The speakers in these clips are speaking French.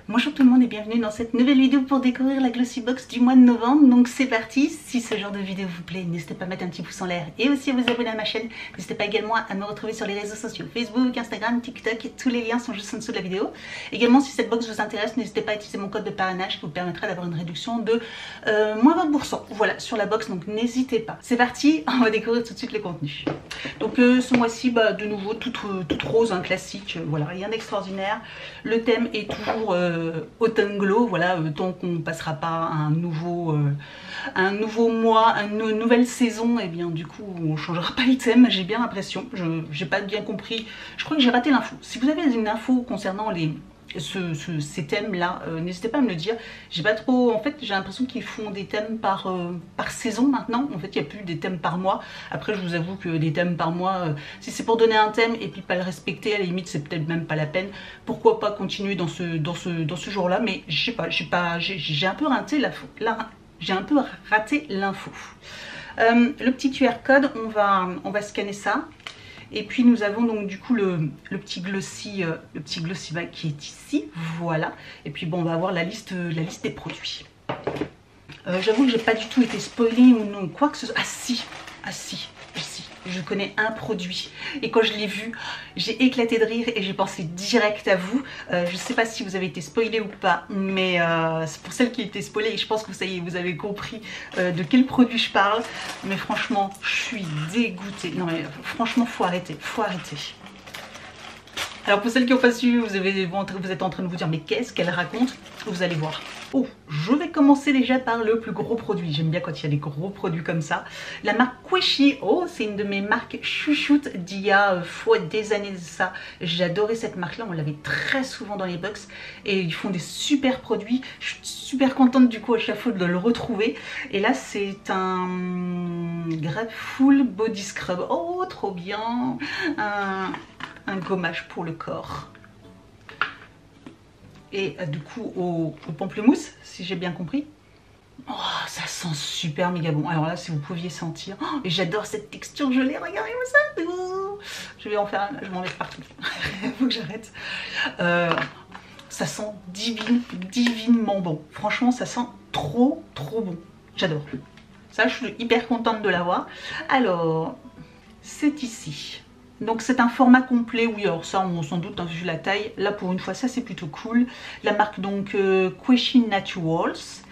Bonjour tout le monde et bienvenue dans cette nouvelle vidéo pour découvrir la Glossy Box du mois de novembre. Donc c'est parti, si ce genre de vidéo vous plaît, n'hésitez pas à mettre un petit pouce en l'air et aussi à vous abonner à ma chaîne. N'hésitez pas également à me retrouver sur les réseaux sociaux, Facebook, Instagram, TikTok, tous les liens sont juste en dessous de la vidéo. Également si cette box vous intéresse, n'hésitez pas à utiliser mon code de parrainage qui vous permettra d'avoir une réduction de moins 20%. Voilà, sur la box, donc n'hésitez pas. C'est parti, on va découvrir tout de suite le contenu. Donc ce mois-ci, de nouveau, toute rose, un classique, voilà, rien d'extraordinaire. Le thème est toujours automne glow, voilà, tant qu'on ne passera pas un nouveau mois, une nouvelle saison, et bien du coup on ne changera pas le thème, j'ai bien l'impression, je n'ai pas bien compris, je crois que j'ai raté l'info. Si vous avez une info concernant ces thèmes là, n'hésitez pas à me le dire. J'ai pas trop, en fait j'ai l'impression qu'ils font des thèmes par saison maintenant. En fait il n'y a plus des thèmes par mois. Après je vous avoue que des thèmes par mois, si c'est pour donner un thème et puis pas le respecter, à la limite c'est peut-être même pas la peine. Pourquoi pas continuer dans ce jour là, mais je sais pas, j'ai un peu raté l'info. J'ai un peu raté l'info. Le petit QR code, on va scanner ça. Et puis nous avons donc du coup le petit glossy bag qui est ici, voilà. Et puis bon, on va avoir la liste des produits. J'avoue que j'ai pas du tout été spoilée ou non, quoi que ce soit. Ah si, je connais un produit et quand je l'ai vu, j'ai éclaté de rire et j'ai pensé direct à vous. Je sais pas si vous avez été spoilé ou pas, mais c'est pour celles qui étaient spoilées et je pense que ça y est, vous avez compris de quel produit je parle. Mais franchement, je suis dégoûtée. Non mais franchement, faut arrêter, faut arrêter. Alors pour celles qui n'ont pas su, vous êtes en train de vous dire mais qu'est-ce qu'elle raconte? Vous allez voir. Oh, je vais commencer déjà par le plus gros produit. J'aime bien quand il y a des gros produits comme ça. La marque Queshi. Oh, c'est une de mes marques chouchoutes d'il y a des années de ça. J'adorais cette marque-là. On l'avait très souvent dans les box. Et ils font des super produits. Je suis super contente du coup à chaque fois de le retrouver. Et là, c'est un Grapeful Body Scrub. Oh, trop bien. Un gommage pour le corps. Et du coup au pamplemousse, si j'ai bien compris. Oh, ça sent super méga bon. Alors là, si vous pouviez sentir. Oh, et j'adore cette texture gelée, regardez-moi ça. Je vais en faire un, je m'en mets partout. Il faut que j'arrête. Ça sent divinement bon. Franchement, ça sent trop bon. J'adore. Ça, je suis hyper contente de l'avoir. Alors, c'est ici. Donc c'est un format complet, oui, alors ça on s'en doute, hein, vu la taille. Là pour une fois ça c'est plutôt cool. La marque donc Queshi Naturals.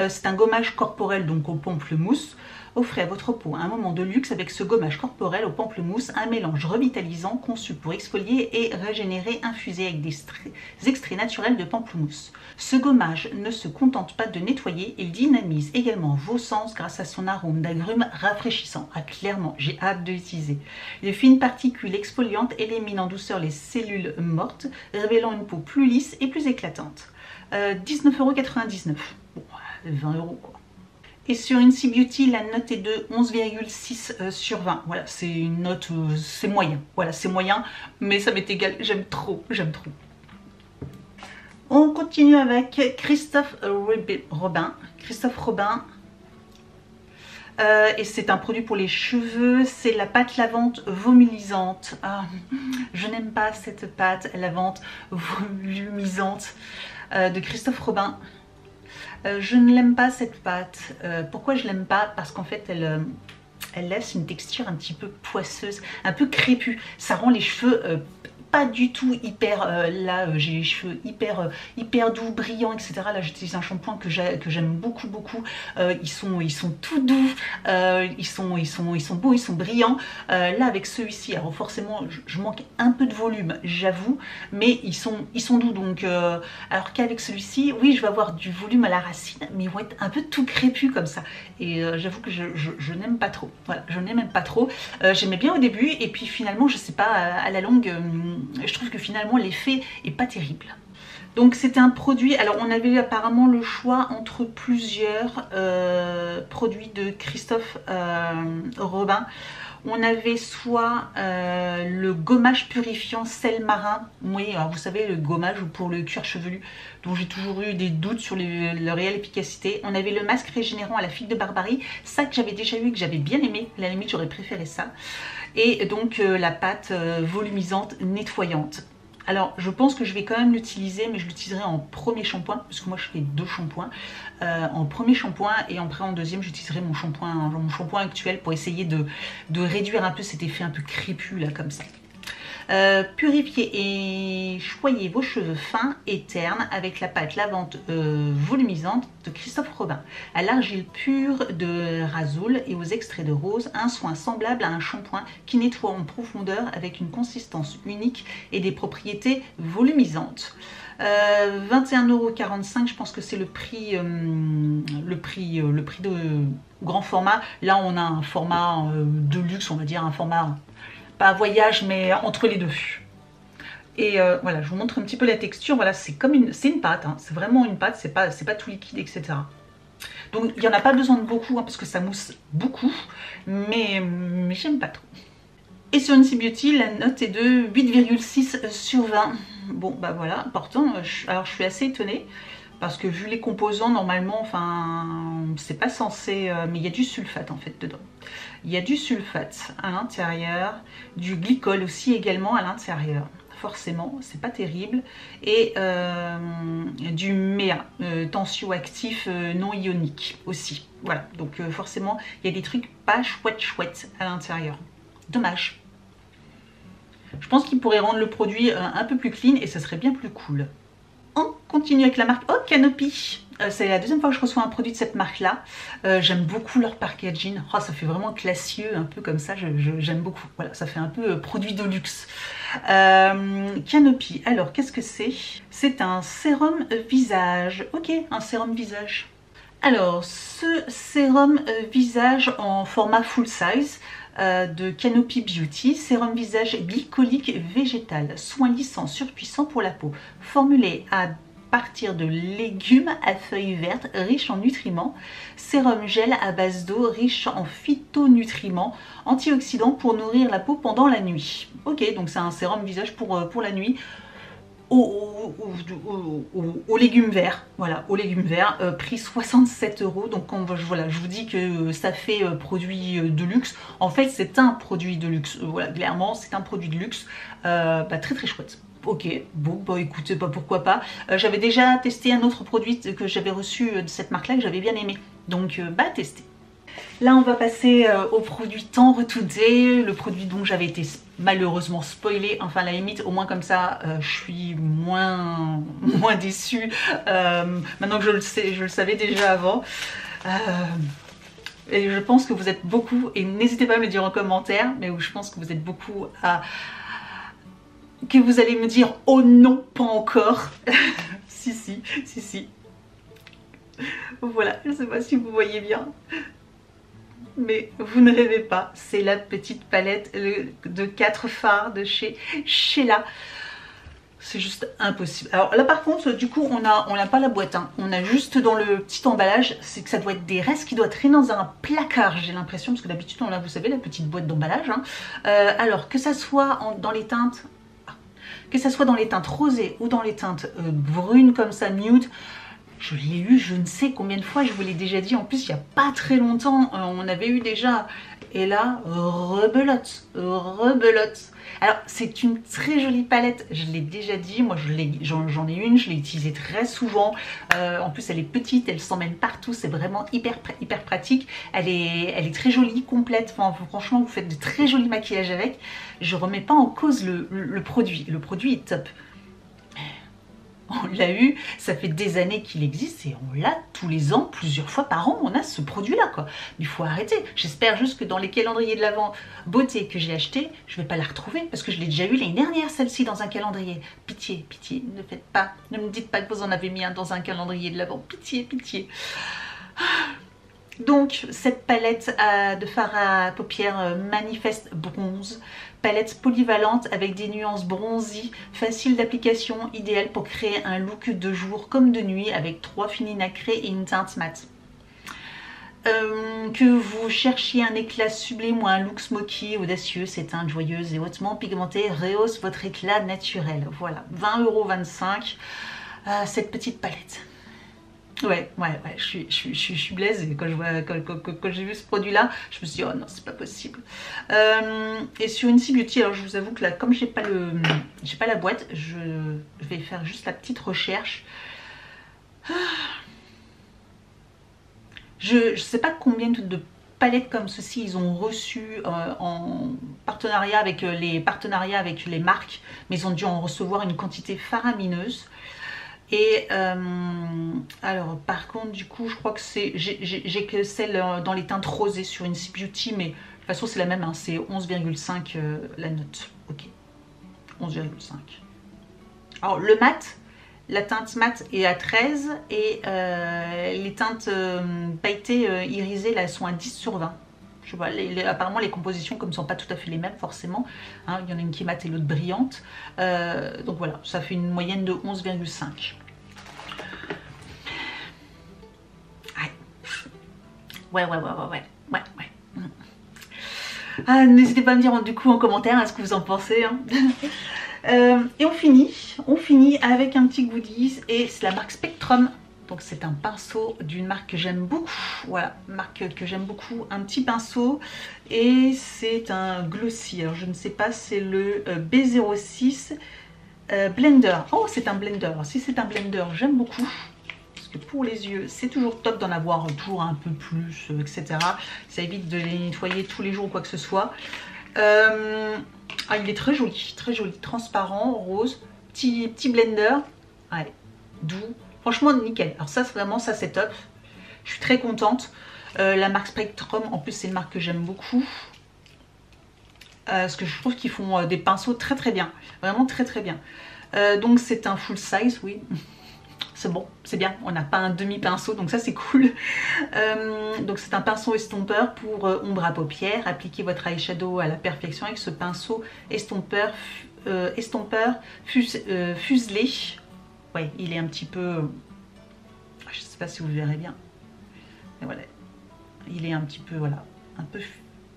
C'est un gommage corporel donc au pamplemousse. Offrez à votre peau un moment de luxe avec ce gommage corporel au pamplemousse, un mélange revitalisant conçu pour exfolier et régénérer, infusé avec des extraits naturels de pamplemousse. Ce gommage ne se contente pas de nettoyer, il dynamise également vos sens grâce à son arôme d'agrumes rafraîchissant. Ah clairement, j'ai hâte de l'utiliser. Les fines particules exfoliantes éliminent en douceur les cellules mortes, révélant une peau plus lisse et plus éclatante. 19,99 €. Bon, 20 € quoi. Et sur Incy Beauty, la note est de 11,6 sur 20. Voilà, c'est une note, c'est moyen. Voilà, c'est moyen, mais ça m'est égal. J'aime trop, j'aime trop. On continue avec Christophe Robin. Et c'est un produit pour les cheveux. C'est la pâte lavante volumisante. Ah, je n'aime pas cette pâte lavante volumisante de Christophe Robin. Je ne l'aime pas cette pâte. Pourquoi je l'aime pas? Parce qu'en fait elle laisse une texture un petit peu poisseuse, un peu crépue. Ça rend les cheveux pas du tout hyper, là j'ai les cheveux hyper doux, brillants, etc. Là j'utilise un shampoing que j'aime beaucoup. Ils sont tout doux, ils sont beaux, ils sont brillants. Là avec celui-ci, alors forcément je manque un peu de volume, j'avoue, mais ils sont doux. Donc alors qu'avec celui-ci, oui je vais avoir du volume à la racine, mais ils vont être un peu tout crépus comme ça. Et j'avoue que je n'aime pas trop. Voilà, je n'aime pas trop. J'aimais bien au début et puis finalement je sais pas, à la longue je trouve que finalement l'effet est pas terrible. Donc c'était un produit, alors on avait apparemment le choix entre plusieurs produits de Christophe Robin. On avait soit le gommage purifiant sel marin. Oui, alors vous savez, le gommage pour le cuir chevelu, dont j'ai toujours eu des doutes sur leur réelle efficacité. On avait le masque régénérant à la figue de Barbarie, ça que j'avais déjà eu et que j'avais bien aimé. À la limite, j'aurais préféré ça. Et donc la pâte volumisante nettoyante. Alors je pense que je vais quand même l'utiliser, mais je l'utiliserai en premier shampoing, parce que moi je fais 2 shampoings. En premier shampoing et après en deuxième j'utiliserai mon shampoing actuel pour essayer de réduire un peu cet effet un peu crépus là comme ça. Purifiez et choyez vos cheveux fins et ternes avec la pâte lavante volumisante de Christophe Robin. À l'argile pure de Rasoul et aux extraits de rose, un soin semblable à un shampoing qui nettoie en profondeur avec une consistance unique et des propriétés volumisantes. 21,45 €, je pense que c'est le prix de grand format. Là on a un format de luxe, on va dire un format pas voyage mais entre les deux. Et voilà, je vous montre un petit peu la texture. Voilà, c'est une pâte, hein. C'est vraiment une pâte, c'est pas tout liquide, etc. Donc il n'y en a pas besoin de beaucoup, hein, parce que ça mousse beaucoup, mais j'aime pas trop. Et sur NC Beauty, la note est de 8,6 sur 20. Bon bah voilà, important. Alors je suis assez étonnée, parce que vu les composants, normalement, enfin, c'est pas censé... mais il y a du sulfate en fait dedans. Il y a du sulfate à l'intérieur, du glycol aussi également à l'intérieur. Forcément, c'est pas terrible. Et du MEA, tensioactif non ionique aussi. Voilà, donc forcément, il y a des trucs pas chouettes à l'intérieur. Dommage. Je pense qu'il pourrait rendre le produit un peu plus clean et ça serait bien plus cool. On continue avec la marque Canopy. C'est la deuxième fois que je reçois un produit de cette marque là. J'aime beaucoup leur packaging. Oh, ça fait vraiment classieux, un peu comme ça. J'aime beaucoup. Voilà, ça fait un peu produit de luxe. Canopy. Alors, qu'est-ce que c'est? C'est un sérum visage. Ok, un sérum visage. Alors, ce sérum visage en format full size de Canopy Beauty, sérum visage glycolique végétal, soin lissant, surpuissant pour la peau, formulé à partir de légumes à feuilles vertes riches en nutriments, sérum gel à base d'eau riche en phytonutriments, antioxydants pour nourrir la peau pendant la nuit. Ok, donc c'est un sérum visage pour la nuit. Aux légumes verts, voilà, aux légumes verts, prix 67 €. Donc voilà, je vous dis que ça fait produit de luxe. En fait, c'est un produit de luxe. Voilà, clairement, c'est un produit de luxe. Très chouette. Ok, bon, bah écoutez, pourquoi pas. J'avais déjà testé un autre produit que j'avais reçu de cette marque-là que j'avais bien aimé. Donc, tester. Là, on va passer au produit tant redouté, le produit dont j'avais été malheureusement spoilée. Enfin, à la limite, au moins comme ça, je suis moins déçue. Maintenant que je le savais déjà avant. Et je pense que vous êtes beaucoup, et n'hésitez pas à me le dire en commentaire, mais je pense que vous êtes beaucoup que vous allez me dire « Oh non, pas encore !» Si. Voilà, je ne sais pas si vous voyez bien. Mais vous ne rêvez pas, c'est la petite palette de 4 fards de chez Sheila. C'est juste impossible. Alors là par contre, du coup, on n'a pas la boîte, hein. On a juste dans le petit emballage, c'est que ça doit être des restes qui doivent traîner dans un placard, j'ai l'impression, parce que d'habitude on a, vous savez, la petite boîte d'emballage, hein. Alors que ça soit dans les teintes, rosées ou dans les teintes brunes comme ça, nude, je l'ai eu je ne sais combien de fois, je vous l'ai déjà dit, en plus il n'y a pas très longtemps, on avait eu déjà, et là, rebelote. Alors c'est une très jolie palette, je l'ai déjà dit, moi j'en ai une, je l'ai utilisée très souvent, en plus elle est petite, elle s'emmène partout, c'est vraiment hyper pratique, elle est très jolie, complète, enfin, franchement vous faites de très jolis maquillages avec, je remets pas en cause le produit est top. On l'a eu, ça fait des années qu'il existe et on l'a tous les ans, plusieurs fois par an, on a ce produit-là, quoi. Mais il faut arrêter. J'espère juste que dans les calendriers de l'Avent beauté que j'ai acheté, je ne vais pas la retrouver parce que je l'ai déjà eu l'année dernière, celle-ci, dans un calendrier. Pitié, ne faites pas, ne me dites pas que vous en avez mis un dans un calendrier de l'Avent. Pitié. Donc, cette palette de fard à paupières Manifest Bronze, palette polyvalente avec des nuances bronzy, facile d'application, idéale pour créer un look de jour comme de nuit avec 3 finis nacrés et une teinte mate. Que vous cherchiez un éclat sublime ou un look smoky, audacieux, cette teinte joyeuse et hautement pigmentée rehausse votre éclat naturel. Voilà, 20,25 €, cette petite palette. Ouais, je suis blasée quand j'ai vu ce produit-là. Je me suis dit, oh non, c'est pas possible. Et sur Incy Beauty, alors je vous avoue que là, comme j'ai pas la boîte, je vais faire juste la petite recherche. Je sais pas combien de palettes comme ceci ils ont reçu en partenariat avec les marques, mais ils ont dû en recevoir une quantité faramineuse. Et alors par contre du coup je crois que c'est j'ai que celle dans les teintes rosées sur Incy Beauty, mais de toute façon c'est la même, hein, c'est 11,5 la note. Ok, 11,5. Alors le mat, la teinte mat est à 13 et les teintes pailletées irisées là sont à 10 sur 20. Je vois, apparemment les compositions comme ne sont pas tout à fait les mêmes forcément, hein, il y en a une qui est mate et l'autre brillante, donc voilà, ça fait une moyenne de 11,5. Ouais. Ah, n'hésitez pas à me dire du coup en commentaire ce que vous en pensez, hein. Et on finit avec un petit goodies, et c'est la marque Spectrum. Donc c'est un pinceau d'une marque que j'aime beaucoup, voilà, marque que j'aime beaucoup, un petit pinceau, et c'est un glossy, alors je ne sais pas, c'est le B06 Blender. Oh, c'est un blender, alors, si c'est un blender, j'aime beaucoup, parce que pour les yeux, c'est toujours top d'en avoir toujours un peu plus, etc. Ça évite de les nettoyer tous les jours ou quoi que ce soit. Ah, il est très joli, transparent, rose, petit blender, ouais, doux. Franchement nickel, alors ça vraiment ça c'est top, je suis très contente. La marque Spectrum en plus c'est une marque que j'aime beaucoup, parce que je trouve qu'ils font des pinceaux très bien, vraiment très bien. Donc c'est un full size, oui, c'est bon, c'est bien, on n'a pas un demi pinceau donc ça c'est cool. Donc c'est un pinceau estompeur pour ombre à paupières. Appliquez votre eyeshadow à la perfection avec ce pinceau estompeur fuselé. Ouais, il est un petit peu, je sais pas si vous verrez bien, mais voilà, il est un petit peu, voilà, un peu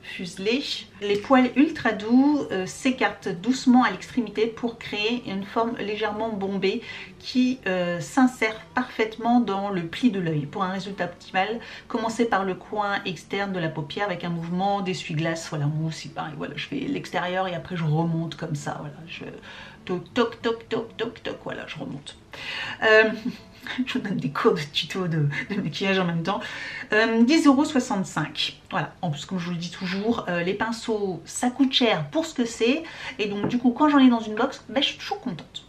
fuselé. Les poils ultra doux s'écartent doucement à l'extrémité pour créer une forme légèrement bombée qui s'insère parfaitement dans le pli de l'œil. Pour un résultat optimal, commencez par le coin externe de la paupière avec un mouvement d'essuie-glace. Voilà, moi aussi pareil, voilà, je fais l'extérieur et après je remonte comme ça, voilà, je toc, voilà, je remonte. Je vous donne des cours de tuto de maquillage en même temps. 10,65 €. Voilà, en plus comme je vous le dis toujours, les pinceaux ça coûte cher pour ce que c'est, et donc du coup quand j'en ai dans une box, ben, je suis toujours contente.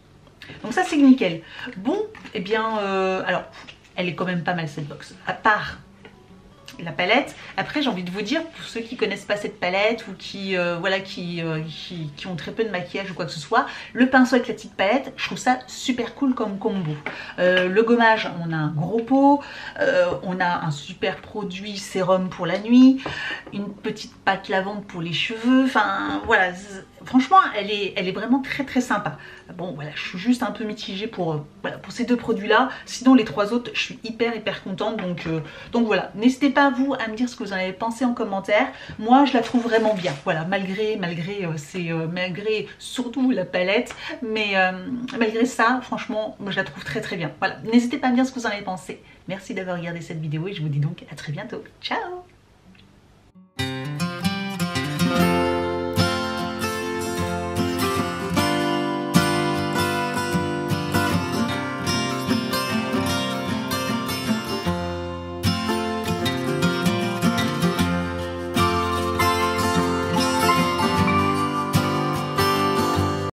Donc ça c'est nickel. Bon, et bien alors elle est quand même pas mal cette box, à part la palette. Après j'ai envie de vous dire, pour ceux qui connaissent pas cette palette ou qui voilà, qui ont très peu de maquillage ou quoi que ce soit, le pinceau avec la petite palette, je trouve ça super cool comme combo. Le gommage, on a un gros pot, on a un super produit sérum pour la nuit, une petite pâte lavande pour les cheveux, enfin voilà, franchement elle est vraiment très sympa. Bon voilà, je suis juste un peu mitigée pour, voilà, pour ces deux produits là, sinon les trois autres je suis hyper contente, donc voilà, n'hésitez pas vous à me dire ce que vous en avez pensé en commentaire. Moi je la trouve vraiment bien, voilà, malgré surtout la palette, mais malgré ça franchement moi je la trouve très bien. Voilà, n'hésitez pas à me dire ce que vous en avez pensé. Merci d'avoir regardé cette vidéo et je vous dis donc à très bientôt. Ciao.